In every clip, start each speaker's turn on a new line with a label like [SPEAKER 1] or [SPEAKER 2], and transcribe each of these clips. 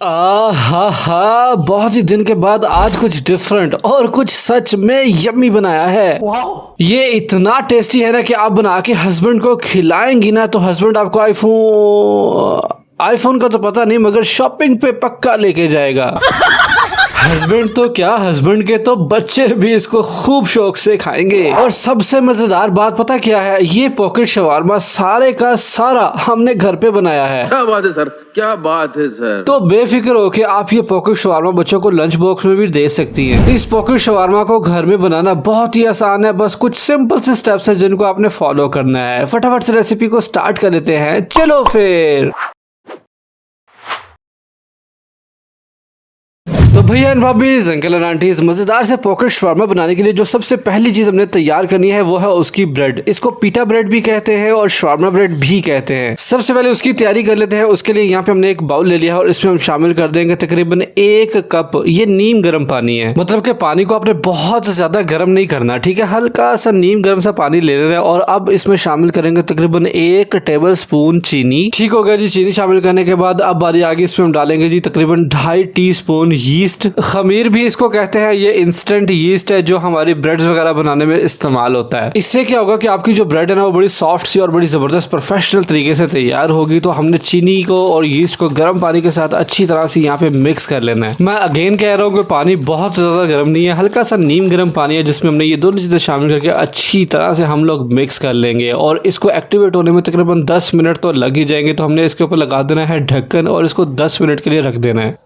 [SPEAKER 1] हा हा बहुत ही दिन के बाद आज कुछ डिफरेंट और कुछ सच में यम्मी बनाया है। ये इतना टेस्टी है ना कि आप बना के हस्बैंड को खिलाएंगी ना तो हस्बैंड आपको आईफोन का तो पता नहीं मगर शॉपिंग पे पक्का लेके जाएगा। हस्बैंड तो क्या, हस्बैंड के तो बच्चे भी इसको खूब शौक से खाएंगे। और सबसे मजेदार बात पता क्या है, ये पॉकेट शवारमा सारे का सारा हमने घर पे बनाया है।
[SPEAKER 2] क्या बात है सर, क्या बात है सर।
[SPEAKER 1] तो बेफिक्र हो के आप ये पॉकेट शवारमा बच्चों को लंच बॉक्स में भी दे सकती हैं। इस पॉकेट शवारमा को घर में बनाना बहुत ही आसान है, बस कुछ सिंपल से स्टेप्स हैं जिनको आपने फॉलो करना है। फटाफट से रेसिपी को स्टार्ट कर लेते हैं, चलो फिर। तो भैया एंड भाभीज, अंकल एंड आंटीज, मजेदार से पॉकेट शवारमा बनाने के लिए जो सबसे पहली चीज हमने तैयार करनी है वो है उसकी ब्रेड। इसको पीटा ब्रेड भी कहते हैं और शवारमा ब्रेड भी कहते हैं। सबसे पहले उसकी तैयारी कर लेते हैं। उसके लिए यहाँ पे हमने एक बाउल ले लिया है और इसमें हम शामिल कर देंगे तकरीबन 1 कप ये नीम गर्म पानी है। मतलब कि पानी को आपने बहुत ज्यादा गर्म नहीं करना, ठीक है, हल्का सा नीम गर्म सा पानी ले लेना है। और अब इसमें शामिल करेंगे तकरीबन 1 टेबल स्पून चीनी। ठीक हो गया जी। चीनी शामिल करने के बाद अब बारी आगे इसमें हम डालेंगे जी तकरीबन 2.5 टीस्पून यीस्ट। खमीर भी इसको कहते हैं। ये इंस्टेंट यीस्ट है जो हमारी ब्रेड्स वगैरह बनाने में इस्तेमाल होता है। इससे क्या होगा कि आपकी जो ब्रेड है ना वो बड़ी सॉफ्ट सी और बड़ी जबरदस्त प्रोफेशनल तरीके से तैयार होगी। तो हमने चीनी को और यीस्ट को गर्म पानी के साथ अच्छी तरह से यहाँ पे मिक्स कर लेना है। मैं अगेन कह रहा हूँ कि पानी बहुत ज्यादा गर्म नहीं है, हल्का सा नीम गर्म पानी है जिसमें हमने ये दोनों चीजें शामिल करके अच्छी तरह से हम लोग मिक्स कर लेंगे। और इसको एक्टिवेट होने में तकरीबन 10 मिनट तो लग ही जाएंगे। तो हमने इसके ऊपर लगा देना है ढक्कन और इसको 10 मिनट के लिए रख देना है।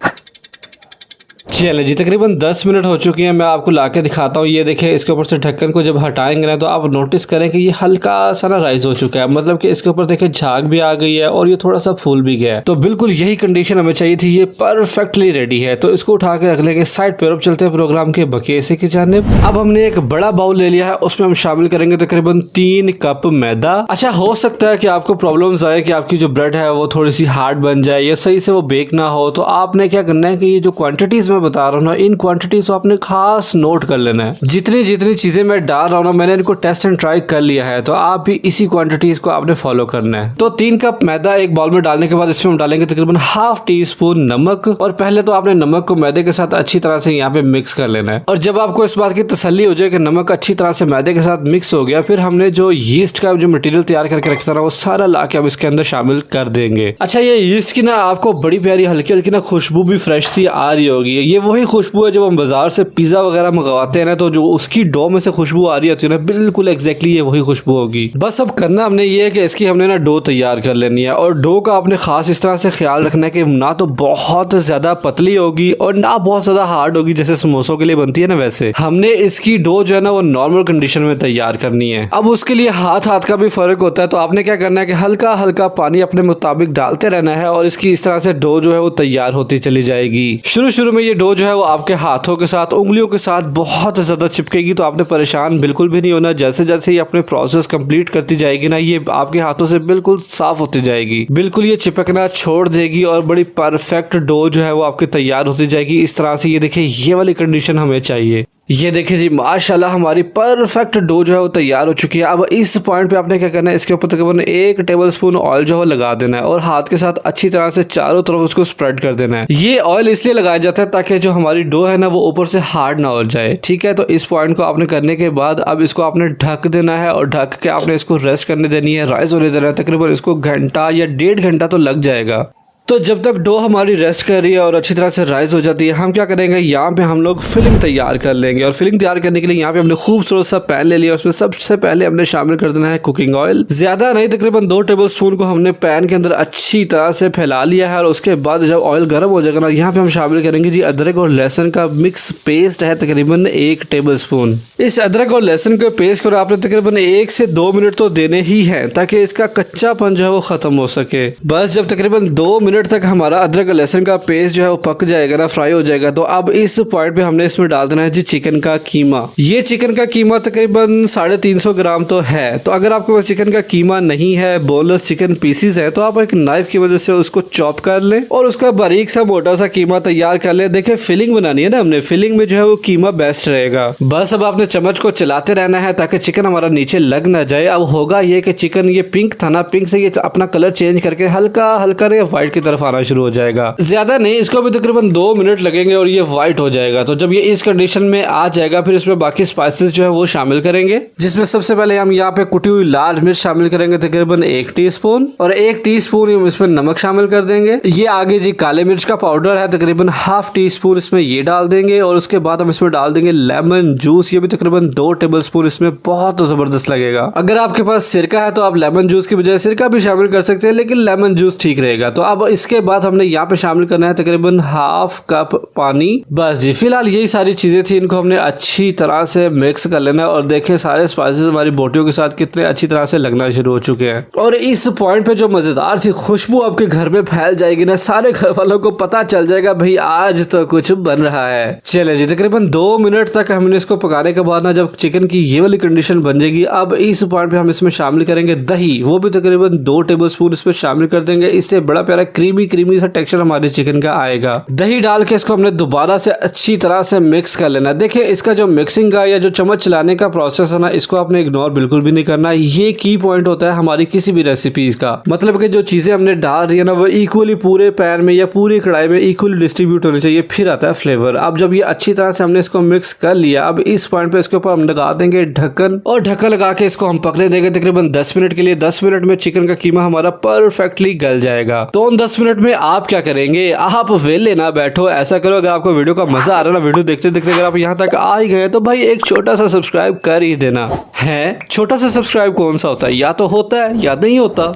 [SPEAKER 1] चलिए जी, तकरीबन 10 मिनट हो चुकी हैं। मैं आपको लाके दिखाता हूँ। ये देखें, इसके ऊपर से ढक्कन को जब हटाएंगे ना तो आप नोटिस करें कि ये हल्का सा ना राइज हो चुका है। मतलब कि इसके ऊपर देखें झाग भी आ गई है और ये थोड़ा सा फूल भी गया है। तो बिल्कुल यही कंडीशन हमें चाहिए थी। ये परफेक्टली रेडी है। तो इसको उठा के रख लेंगे साइड पे। अब चलते हैं प्रोग्राम के बकेसे की जानिब। अब हमने एक बड़ा बाउल ले लिया है, उसमें हम शामिल करेंगे तकरीबन 3 कप मैदा। अच्छा, हो सकता है कि आपको प्रॉब्लम्स आए कि आपकी जो ब्रेड है वो थोड़ी सी हार्ड बन जाए या सही से वो बेक ना हो। तो आपने क्या करना है कि ये जो क्वांटिटीज मैं बता रहा हूँ ना, इन क्वांटिटीज को आपने खास नोट कर लेना है। जितनी जितनी चीजें मैं डाल रहा हूँ ना, मैंने इनको टेस्ट एंड ट्राई कर लिया है। तो आप भी इसी क्वांटिटीज को आपने फॉलो करना है। तो 3 कप मैदा एक बाउल में डालने के बाद इसमें हम डालेंगे तकरीबन 1/2 टीस्पून नमक। और पहले तो आपने नमक को मैदे के साथ अच्छी तरह से यहाँ पे मिक्स कर लेना है। और जब आपको इस बात की तसल्ली हो जाए कि नमक अच्छी तरह से मैदे के साथ मिक्स हो गया, फिर हमने जो यीस्ट का जो मटेरियल तैयार करके रखा था ना वो सारा ला के अब इसके अंदर शामिल कर देंगे। अच्छा, ये यीस्ट की ना आपको बड़ी प्यारी हल्की हल्की ना खुशबू भी फ्रेश सी आ रही होगी। ये वही खुशबू है जब हम बाजार से पिज्जा वगैरह मंगवाते हैं ना, तो जो उसकी डो में से खुशबू आ रही होती है ना, बिल्कुल एग्जैक्टली ये वही खुशबू होगी। बस अब करना हमने ये है कि इसकी हमने ना डो तैयार कर लेनी है। और डो का आपने खास इस तरह से ख्याल रखना है कि ना तो बहुत ज्यादा पतली होगी और ना बहुत ज्यादा हार्ड होगी, जैसे समोसों के लिए बनती है ना वैसे। हमने इसकी डो जो है ना वो नॉर्मल कंडीशन में तैयार करनी है। अब उसके लिए हाथ हाथ का भी फर्क होता है। तो आपने क्या करना है कि हल्का हल्का पानी अपने मुताबिक डालते रहना है और इसकी इस तरह से डो जो है वो तैयार होती चली जाएगी। शुरू में ये डो जो है वो आपके हाथों के साथ, उंगलियों के साथ बहुत ज्यादा चिपकेगी। तो आपने परेशान बिल्कुल भी नहीं होना। जैसे जैसे ये अपने प्रोसेस कंप्लीट करती जाएगी ना, ये आपके हाथों से बिल्कुल साफ होती जाएगी। बिल्कुल ये चिपकना छोड़ देगी और बड़ी परफेक्ट डो जो है वो आपकी तैयार होती जाएगी इस तरह से। ये देखिए, ये वाली कंडीशन हमें चाहिए। ये देखिए जी, माशाल्लाह हमारी परफेक्ट डो जो है वो तैयार हो चुकी है। अब इस पॉइंट पे आपने क्या करना है, इसके ऊपर तकरीबन 1 टेबलस्पून ऑयल जो है लगा देना है और हाथ के साथ अच्छी तरह से चारों तरफ उसको स्प्रेड कर देना है। ये ऑयल इसलिए लगाया जाता है ताकि जो हमारी डो है ना वो ऊपर से हार्ड ना हो जाए, ठीक है। तो इस पॉइंट को आपने करने के बाद अब इसको आपने ढक देना है और ढक के आपने इसको रेस्ट करने देनी है, राइज होने देना है। तकरीबन इसको घंटा या 1.5 घंटा तो लग जाएगा। तो जब तक डो हमारी रेस्ट कर रही है और अच्छी तरह से राइज हो जाती है, हम क्या करेंगे, यहाँ पे हम लोग फिलिंग तैयार कर लेंगे। और फिलिंग तैयार करने के लिए यहाँ पे हमने खूबसूरत सा पैन ले लिया। उसमें सबसे पहले हमने शामिल कर देना है कुकिंग ऑयल। ज्यादा नहीं, तकरीबन 2 टेबलस्पून को हमने पैन के अंदर अच्छी तरह से फैला लिया है। और उसके बाद जब ऑयल गर्म हो जाएगा ना, यहाँ पे हम शामिल करेंगे जी अदरक और लहसुन का मिक्स पेस्ट है तकरीबन 1 टेबलस्पून। इस अदरक और लहसुन के पेस्ट को आपने तकरीबन 1 से 2 मिनट तो देने ही है ताकि इसका कच्चापन जो है वो खत्म हो सके। बस जब तकरीबन 2 मिनट तक हमारा अदरक और लहसुन का पेस्ट जो है वो पक जाएगा ना, फ्राई हो जाएगा, तो अब इस पॉइंट पे हमने इसमें डाल देना है जी चिकन का कीमा। ये चिकन का कीमा तकरीबन 350 ग्राम तो है। तो अगर आपके पास चिकन का कीमा नहीं है, बोनलेस चिकन पीसीज है, तो आप एक नाइफ की मदद से उसको चॉप कर लें और उसका बारीक सा मोटा सा कीमा तैयार कर ले। देखिए, फिलिंग बनानी है ना हमने, फिलिंग में जो है वो कीमा बेस्ट रहेगा। बस अब आपने चम्मच को चलाते रहना है ताकि चिकन हमारा नीचे लग ना जाए। अब होगा ये कि चिकन ये पिंक था ना, पिंक से ये अपना कलर चेंज करके हल्का हल्का व्हाइट की की तरफ आना शुरू हो जाएगा। ज्यादा नहीं, इसको भी तकरीबन 2 मिनट लगेंगे और ये व्हाइट हो जाएगा। तो जब ये इस कंडीशन में आ जाएगा फिर इसमें बाकी स्पाइसेस जो है वो शामिल करेंगे, जिसमें सबसे पहले हम यहाँ पे कुटी हुई लाल मिर्च शामिल करेंगे तकरीबन 1 टीस्पून, और 1 टीस्पून हम इसमें नमक शामिल कर देंगे। ये आगे जी काले मिर्च का पाउडर है तकरीबन ½ टीस्पून इसमें ये डाल देंगे, और उसके बाद हम इसमें डाल देंगे लेमन जूस, ये भी तकरीबन 2 टेबलस्पून इसमें बहुत जबरदस्त लगेगा। अगर आपके पास सिरका है तो आप लेमन जूस की बजाय सिरका भी शामिल कर सकते हैं, लेकिन लेमन जूस ठीक रहेगा। तो अब इसके बाद हमने यहाँ पे शामिल करना है तकरीबन ½ कप पानी। बस जी, फिलहाल यही सारी चीजें थी, इनको हमने अच्छी तरह से मिक्स कर लेना है। और देखें सारे स्पाइसेस हमारी बोटियों के साथ कितने अच्छी तरह से लगना शुरू हो चुके हैं, और इस पॉइंट पे जो मजेदार सी खुशबू आपके घर में फैल जाएगी ना, सारे घर वालों को पता चल जाएगा भाई आज तो कुछ बन रहा है। चले जी, तकरीबन 2 मिनट तक हमने इसको पकाने के बाद ना जब चिकन की ये वाली कंडीशन बन जाएगी, अब इस पॉइंट पे हम इसमें शामिल करेंगे दही, वो भी तकरीबन 2 टेबलस्पून इसमें शामिल कर देंगे। इससे बड़ा प्यारा क्रीमी सा टेक्सचर हमारे चिकन का आएगा। दही डाल के इसको हमने दोबारा से अच्छी तरह से मिक्स कर लेना। देखिए इसका जो मिक्सिंग का या जो चम्मच चलाने का प्रोसेस है ना, इसको आपने इग्नोर बिल्कुल भी नहीं करना। ये की पॉइंट होता है हमारी किसी भी रेसिपीज का, मतलब कि जो चीजें हमने डाल रही है ना वो इक्वली पूरे पैन में या पूरी कढ़ाई में इक्वली डिस्ट्रीब्यूट होनी चाहिए, फिर आता है फ्लेवर। अब जब ये अच्छी तरह से हमने इसको मिक्स कर लिया, अब इस पॉइंट पे इसके ऊपर हम लगा देंगे ढक्कन, और ढक्कन लगा के इसको हम पकने देंगे तकरीबन 10 मिनट के लिए। 10 मिनट में चिकन का कीमा हमारा परफेक्टली गल जाएगा। तो उन 10 मिनट में आप क्या करेंगे, आप वेले ना बैठो, ऐसा करो अगर आपको वीडियो का मजा आ रहा है ना, वीडियो देखते देखते अगर आप यहाँ तक आ ही गए तो भाई एक छोटा सा सब्सक्राइब कर ही देना है। छोटा सा सब्सक्राइब कौन सा होता है, या तो होता है या नहीं होता।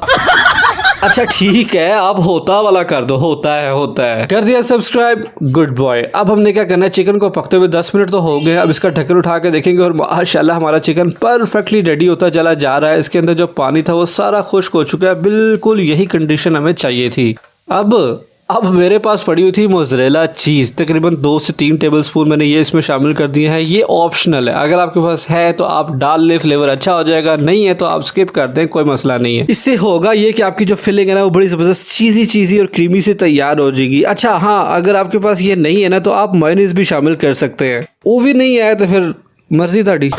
[SPEAKER 1] अच्छा ठीक है, आप होता वाला कर दो, होता है कर दिया सब्सक्राइब, गुड बॉय। अब हमने क्या करना है, चिकन को पकते हुए 10 मिनट तो हो गए, अब इसका ढक्कन उठा के देखेंगे और माशाल्लाह हमारा चिकन परफेक्टली रेडी होता चला जा रहा है। इसके अंदर जो पानी था वो सारा खुश्क हो चुका है, बिल्कुल यही कंडीशन हमें चाहिए थी। अब मेरे पास पड़ी हुई थी मोज़रेला चीज़, तकरीबन 2 से 3 टेबलस्पून मैंने ये इसमें शामिल कर दिए हैं। ये ऑप्शनल है, अगर आपके पास है तो आप डाल ले, फ्लेवर अच्छा हो जाएगा, नहीं है तो आप स्किप कर दें, कोई मसला नहीं है। इससे होगा ये कि आपकी जो फिलिंग है ना वो बड़ी ज़बरदस्त चीज़ी और क्रीमी से तैयार हो जाएगी। अच्छा हाँ, अगर आपके पास ये नहीं है ना तो आप मेयोनीज भी शामिल कर सकते हैं, वो भी नहीं आया तो फिर मर्जी ताड़ी।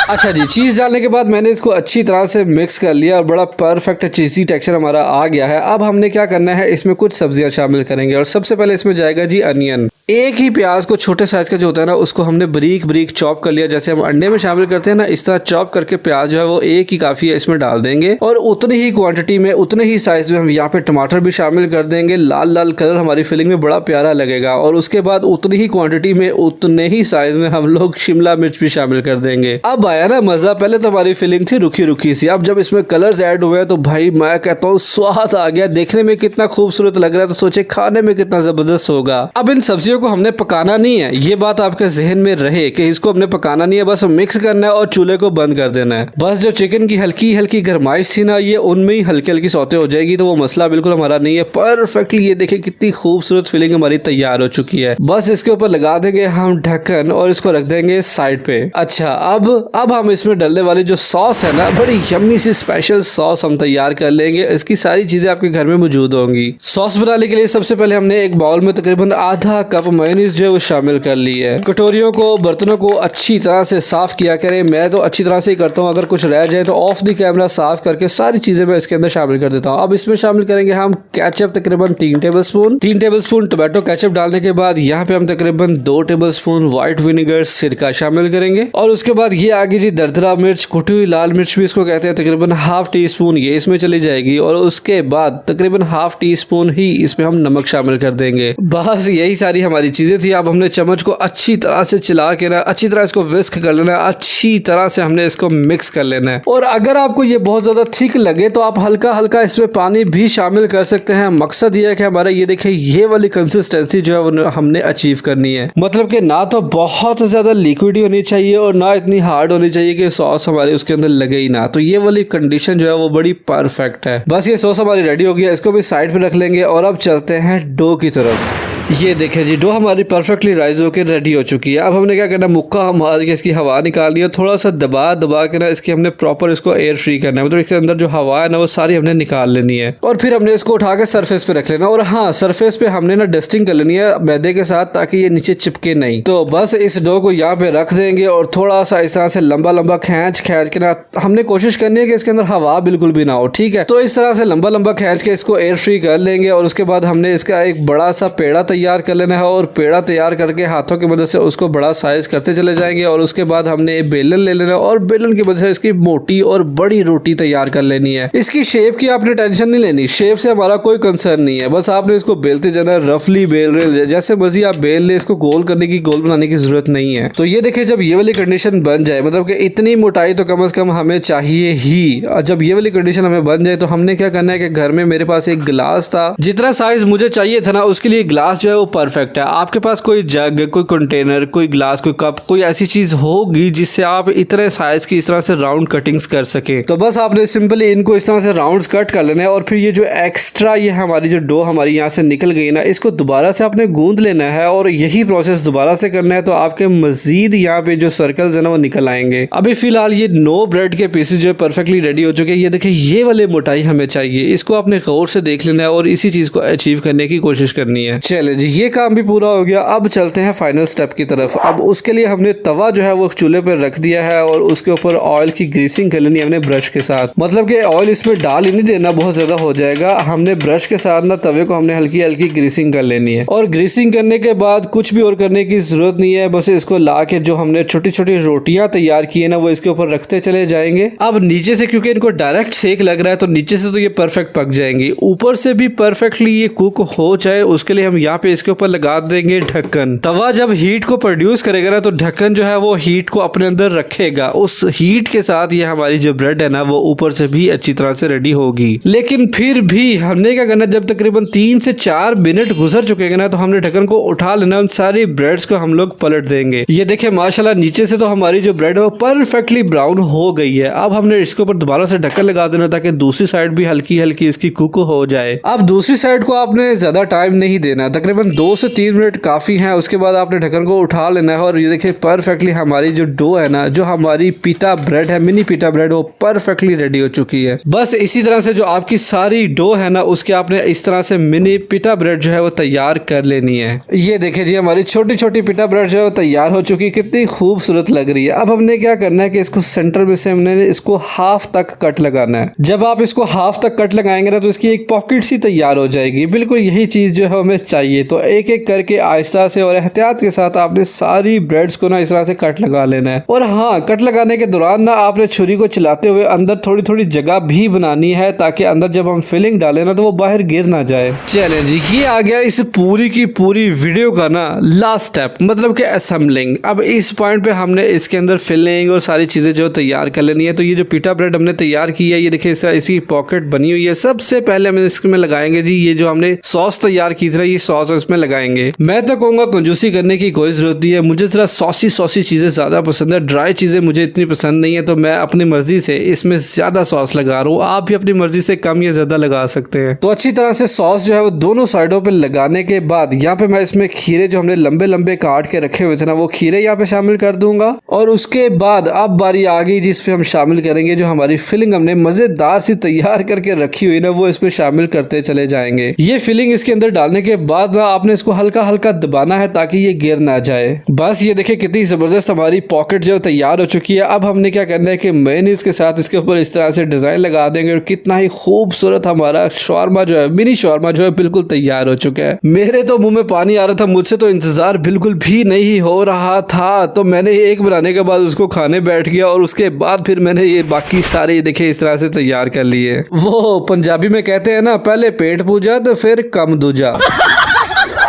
[SPEAKER 1] अच्छा जी, चीज़ डालने के बाद मैंने इसको अच्छी तरह से मिक्स कर लिया और बड़ा परफेक्ट चीज़ी टेक्सचर हमारा आ गया है। अब हमने क्या करना है, इसमें कुछ सब्जियां शामिल करेंगे, और सबसे पहले इसमें जाएगा जी अनियन। एक ही प्याज को छोटे साइज का जो होता है ना उसको हमने बारीक चॉप कर लिया, जैसे हम अंडे में शामिल करते हैं ना, इस तरह चॉप करके प्याज जो है वो एक ही काफ़ी है इसमें डाल देंगे। और उतनी ही क्वांटिटी में, उतने ही साइज में हम यहाँ पे टमाटर भी शामिल कर देंगे। लाल कलर हमारी फिलिंग में बड़ा प्यारा लगेगा। और उसके बाद उतनी ही क्वांटिटी में, उतने ही साइज में हम लोग शिमला मिर्च भी शामिल कर देंगे। अब आया ना मजा। पहले तो हमारी फिलिंग थी रुखी सी, अब जब इसमें कलर्स ऐड हुए तो भाई मैं कहता हूँ स्वाद आ गया। देखने में कितना खूबसूरत लग रहा है तो सोचे खाने में कितना जबरदस्त होगा। अब इन सब्जियों को हमने पकाना नहीं है, ये बात आपके जहन में रहे कि इसको हमने पकाना नहीं है, बस मिक्स करना है और चूल्हे को बंद कर देना है। बस जो चिकन की हल्की गरमाइश थी ना, ये उनमें ही हल्की सौते हो जाएगी, तो वो मसला बिल्कुल हमारा नहीं है। परफेक्टली ये देखिए कितनी खूबसूरत फिलिंग हमारी तैयार हो चुकी है। बस इसके ऊपर लगा देंगे हम ढक्कन और इसको रख देंगे साइड पे। अच्छा, अब हम इसमें डालने वाली जो सॉस है ना, बड़ी यम्मी सी स्पेशल सॉस हम तैयार कर लेंगे। इसकी सारी चीजें आपके घर में मौजूद होंगी। सॉस बनाने के लिए सबसे पहले हमने एक बाउल में तकरीबन ½ कप मेयोनीज जो है वो शामिल कर ली है। कटोरियों को, बर्तनों को अच्छी तरह से साफ किया करें। मैं तो अच्छी तरह से ही करता हूँ, अगर कुछ रह जाए तो ऑफ द कैमरा साफ करके सारी चीजें मैं इसके अंदर शामिल कर देता हूँ। अब इसमें शामिल करेंगे हम केचप, तकरीबन 3 टेबलस्पून टोमेटो केचप डालने के बाद यहाँ पे हम तकरीबन 2 टेबलस्पून व्हाइट विनेगर सिरका शामिल करेंगे। और उसके बाद ये आगे जी दरदरा मिर्च, कुटी हुई लाल मिर्च भी इसको कहते हैं, तकरीबन ½ टीस्पून ये इसमें चली जाएगी। और उसके बाद तकरीबन ½ टीस्पून ही इसमें हम नमक शामिल कर देंगे। बस यही सारी हमारी चीजें थी। अब हमने चम्मच को अच्छी तरह से चला के ना अच्छी तरह इसको विस्क कर लेना है, अच्छी तरह से हमने इसको मिक्स कर लेना है। और अगर आपको ये बहुत ज्यादा थिक लगे तो आप हल्का इसमें पानी भी शामिल कर सकते हैं। मकसद ये है कि हमारा ये देखिए ये वाली कंसिस्टेंसी जो है वो हमने अचीव करनी है, मतलब कि ना तो बहुत ज्यादा लिक्विड होनी चाहिए और ना इतनी हार्ड होनी चाहिए कि सॉस हमारे उसके अंदर लगे ही ना। तो ये वाली कंडीशन जो है वो बड़ी परफेक्ट है। बस ये सॉस हमारी रेडी हो गया, इसको भी साइड पे रख लेंगे और अब चलते हैं डो की तरफ। ये देखें जी, डो हमारी परफेक्टली राइज होकर रेडी हो चुकी है। अब हमने क्या करना है, मुक्का मार के इसकी हवा निकालनी है, थोड़ा सा दबा दबा के ना इसकी हमने प्रॉपर इसको एयर फ्री करना है, मतलब इसके अंदर जो हवा है ना वो सारी हमने निकाल लेनी है। और फिर हमने इसको उठा के सरफेस पे रख लेना। और हाँ, सरफेस पे हमने ना डस्टिंग कर लेनी है मैदे के साथ, ताकि ये नीचे चिपके नहीं। तो बस इस डो को यहाँ पे रख देंगे और थोड़ा सा इस तरह से लंबा लंबा खींच के ना हमने कोशिश करनी है कि इसके अंदर हवा बिल्कुल भी ना हो, ठीक है। तो इस तरह से लंबा लंबा खींच के इसको एयर फ्री कर लेंगे। और उसके बाद हमने इसका एक बड़ा सा पेड़ा तैयार कर लेना है, और पेड़ा तैयार करके हाथों की मदद से उसको बड़ा साइज करते चले जाएंगे। और उसके बाद हमने बेलन ले लेना है, और बेलन की मदद से इसकी मोटी और बड़ी रोटी तैयार कर लेनी है। इसकी शेप की आपने टेंशन नहीं लेनी, शेप से हमारा कोई कंसर्न नहीं है, बस आपने इसको बेलते जाना है, रफली बेल रहे जैसे मर्जी आप बेल ले, इसको गोल करने की, गोल बनाने की जरूरत नहीं है। तो ये देखिए, जब ये वाली कंडीशन बन जाए, मतलब कि इतनी मोटाई तो कम से कम हमें चाहिए ही। जब ये वाली कंडीशन हमें बन जाए तो हमने क्या करना है कि घर में मेरे पास एक गिलास था, जितना साइज मुझे चाहिए था ना उसके लिए ग्लास जो है वो परफेक्ट है। आपके पास कोई जग, कोई कंटेनर, कोई ग्लास, कोई कप, कोई ऐसी चीज होगी जिससे आप इतने साइज की इस तरह से राउंड कटिंग्स कर सके, तो बस आपने सिंपली इनको इस तरह से राउंड्स कट कर लेना है। और फिर ये जो एक्स्ट्रा ये हमारी जो डो हमारी यहाँ से निकल गई ना, इसको दोबारा से आपने गूंद लेना है, और यही प्रोसेस दोबारा से करना है। तो आपके मजीद यहाँ पे जो सर्कल्स है ना वो निकल आएंगे। अभी फिलहाल ये 9 ब्रेड के पीसेस जो है परफेक्टली रेडी हो चुके हैं। ये देखिए, ये वाले मोटाई हमें चाहिए, इसको आपने गौर से देख लेना है और इसी चीज को अचीव करने की कोशिश करनी है। चले जी, ये काम भी पूरा हो गया। अब चलते हैं फाइनल स्टेप की तरफ। अब उसके लिए हमने तवा जो है वो चूल्हे पर रख दिया है, और उसके ऊपर ऑयल की ग्रीसिंग कर लेनी है हमने ब्रश के साथ। मतलब कि ऑयल इसमें डाल ही नहीं देना, बहुत ज्यादा हो जाएगा। हमने ब्रश के साथ ना तवे को हमने हल्की हल्की ग्रीसिंग कर लेनी है। और ग्रीसिंग करने के बाद कुछ भी और करने की जरूरत नहीं है, बस इसको ला के जो हमने छोटी छोटी रोटियां तैयार की है ना वो इसके ऊपर रखते चले जाएंगे। अब नीचे से क्योंकि इनको डायरेक्ट सेक लग रहा है, तो नीचे से तो ये परफेक्ट पक जाएंगी, ऊपर से भी परफेक्टली ये कुक हो जाए उसके लिए हम यहाँ पे इसके ऊपर लगा देंगे ढक्कन। तवा जब हीट को प्रोड्यूस करेगा ना, तो ढक्कन जो है वो हीट को अपने अंदर रखेगा। उस हीट के साथ ये हमारी जो ब्रेड है ना वो ऊपर से भी अच्छी तरह से रेडी होगी। लेकिन फिर भी हमने क्या करना, जब तकरीबन 3 से 4 मिनट गुजर चुके ना, तो हमने ढक्कन को उठा लेना, उन सारी ब्रेड्स को हम लोग पलट देंगे। ये देखिए माशाल्लाह, नीचे से तो हमारी जो ब्रेड है वो परफेक्टली ब्राउन हो गई है। अब हमने इसके ऊपर दोबारा से ढक्कन लगा देना, ताकि दूसरी साइड भी हल्की हल्की इसकी कुक हो जाए। अब दूसरी साइड को आपने ज्यादा टाइम नहीं देना, तकरीबन 2 से 3 मिनट काफी है। उसके बाद आपने ढक्कन को उठा लेना है, और ये देखिए परफेक्टली हमारी जो डो है ना, जो हमारी पिटा ब्रेड है, मिनी पिटा ब्रेड, वो परफेक्टली रेडी हो चुकी है। बस इसी तरह से जो आपकी सारी डो है ना, उसके आपने इस तरह से मिनी पिटा ब्रेड जो है वो तैयार कर लेनी है। ये देखिए जी, हमारी छोटी छोटी पिटा ब्रेड जो है वो तैयार हो चुकी है, कितनी खूबसूरत लग रही है। अब हमने क्या करना है कि इसको सेंटर में से हमने इसको हाफ तक कट लगाना है। जब आप इसको हाफ तक कट लगाएंगे ना, तो इसकी एक पॉकेट सी तैयार हो जाएगी। बिल्कुल यही चीज जो है हमें चाहिए। तो एक एक करके आहिस्ता से और एहतियात के साथ आपने सारी ब्रेड्स को ना इस तरह से कट लगा लेना है। और हाँ, कट लगाने के दौरान ना आपने छुरी को चलाते हुए अंदर थोड़ी थोड़ी जगह भी बनानी है, ताकि अंदर जब हम फिलिंग डालें ना तो वो बाहर गिर ना जाए। चलें जी, ये आ गया इस पूरी की पूरी वीडियो का ना लास्ट स्टेप, मतलब कि असेंबलिंग। अब इस पॉइंट पे हमने इसके अंदर फिलिंग और सारी चीजें जो तैयार कर लेनी है। तो ये जो पिटा ब्रेड हमने तैयार की है, ये देखिए इस तरह इसकी पॉकेट बनी हुई है। सबसे पहले हम इसमें लगाएंगे जी, ये जो हमने सॉस तैयार की थी, ये सॉस इसमें लगाएंगे। मैं तो कहूंगा कंजूसी करने की कोई जरूरत नहीं है, मुझे जरा सॉसी सॉसी चीजें ज्यादा पसंद है, ड्राई चीजें मुझे इतनी पसंद नहीं है। तो मैं अपनी मर्जी से इसमें ज्यादा सॉस लगा रहा हूँ, आप भी अपनी मर्जी से कम या ज्यादा लगा सकते हैं। तो अच्छी तरह से सॉस जो है वो दोनों साइडों पे लगाने के बाद यहाँ पे मैं इसमें खीरे जो हमने लंबे लंबे काट के रखे हुए थे ना, वो खीरे यहाँ पे शामिल कर दूंगा। और उसके बाद अब बारी आ गई जिसपे हम शामिल करेंगे जो हमारी फिलिंग हमने मजेदार सी तैयार करके रखी हुई ना, वो इसमें शामिल करते चले जाएंगे। ये फिलिंग इसके अंदर डालने के बाद ना आपने इसको हल्का हल्का दबाना है, ताकि ये गिर ना जाए। बस ये देखिए कितनी जबरदस्त हमारी पॉकेट जो तैयार हो चुकी है। अब हमने क्या करना है कि मेयोनीज के साथ इसके ऊपर इस तरह से डिजाइन लगा देंगे, और कितना ही खूबसूरत हमारा शॉर्मा जो है, मिनी शॉर्मा जो है, बिल्कुल तैयार हो चुका है। मेरे तो मुंह में पानी आ रहा था, मुझसे तो इंतजार बिल्कुल भी नहीं हो रहा था। तो मैंने एक बनाने के बाद उसको खाने बैठ गया, और उसके बाद फिर मैंने ये बाकी सारे देखिए इस तरह से तैयार कर लिए। वो पंजाबी में कहते हैं ना, पहले पेट पूजा तो फिर कम दूजा।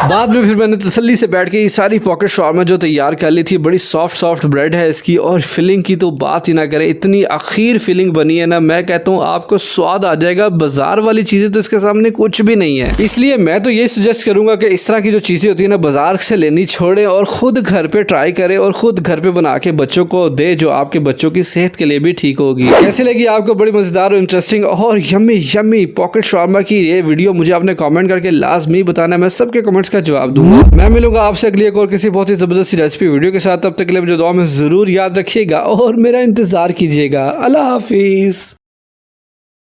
[SPEAKER 1] बाद में फिर मैंने तसल्ली से बैठ के ये सारी पॉकेट शॉर्मा जो तैयार कर ली थी। बड़ी सॉफ्ट सॉफ्ट ब्रेड है इसकी, और फिलिंग की तो बात ही ना करें, इतनी आखिर फिलिंग बनी है ना, मैं कहता हूँ आपको स्वाद आ जाएगा। बाजार वाली चीजें तो इसके सामने कुछ भी नहीं है। इसलिए मैं तो ये सजेस्ट करूंगा कि इस तरह की जो चीजें होती है ना, बाजार से लेनी छोड़े और खुद घर पे ट्राई करें, और खुद घर पे बना के बच्चों को दे, जो आपके बच्चों की सेहत के लिए भी ठीक होगी। कैसी लगी आपको बड़ी मजेदार और इंटरेस्टिंग और यम्मी यम्मी पॉकेट शॉर्मा की ये वीडियो? मुझे आपने कमेंट करके लाजमी बताना है। मैं सबके कमेंट्स का इसका जवाब दूंगा। मैं मिलूंगा आपसे अगली एक और किसी बहुत ही जबरदस्त रेसिपी वीडियो के साथ। तब तक के लिए मुझे दुआ में जरूर याद रखिएगा और मेरा इंतजार कीजिएगा। अल्लाह हाफिज।